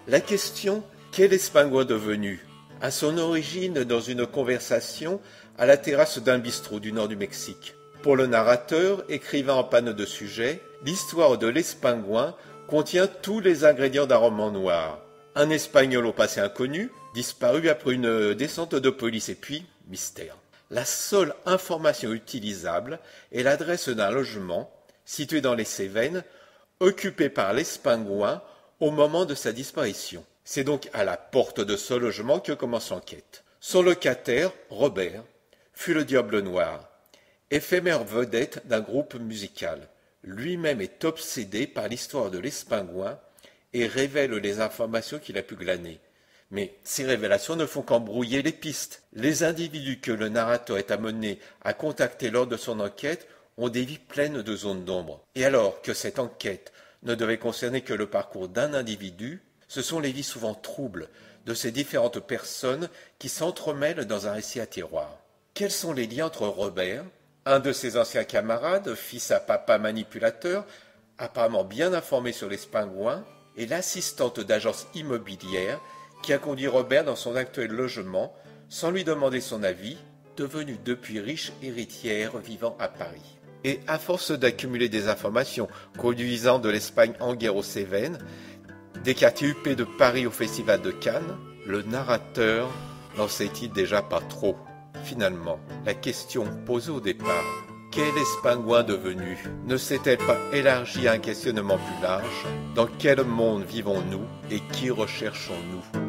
La question « Qu'est l'Espingouin devenu ?» a son origine dans une conversation à la terrasse d'un bistrot du nord du Mexique. Pour le narrateur, écrivain en panne de sujet, l'histoire de l'Espingouin contient tous les ingrédients d'un roman noir. Un Espagnol au passé inconnu, disparu après une descente de police et puis, mystère. La seule information utilisable est l'adresse d'un logement situé dans les Cévennes, occupé par l'Espingouin au moment de sa disparition. C'est donc à la porte de ce logement que commence l'enquête. Son locataire, Robert, fut le Diable Noir, éphémère vedette d'un groupe musical. Lui-même est obsédé par l'histoire de l'Espingouin et révèle les informations qu'il a pu glaner. Mais ces révélations ne font qu'embrouiller les pistes. Les individus que le narrateur est amené à contacter lors de son enquête ont des vies pleines de zones d'ombre. Et alors que cette enquête ne devait concerner que le parcours d'un individu, ce sont les vies souvent troubles de ces différentes personnes qui s'entremêlent dans un récit à tiroir. Quels sont les liens entre Robert, un de ses anciens camarades, fils à papa manipulateur, apparemment bien informé sur l'Espingouin, et l'assistante d'agence immobilière qui a conduit Robert dans son actuel logement sans lui demander son avis, devenue depuis riche héritière vivant à Paris. Et à force d'accumuler des informations conduisant de l'Espagne en guerre aux Cévennes, des quartiers huppés de Paris au Festival de Cannes, le narrateur n'en sait-il déjà pas trop. Finalement, la question posée au départ, qu'est l'Espingouin devenu, ne s'est-elle pas élargie à un questionnement plus large? Dans quel monde vivons-nous et qui recherchons-nous?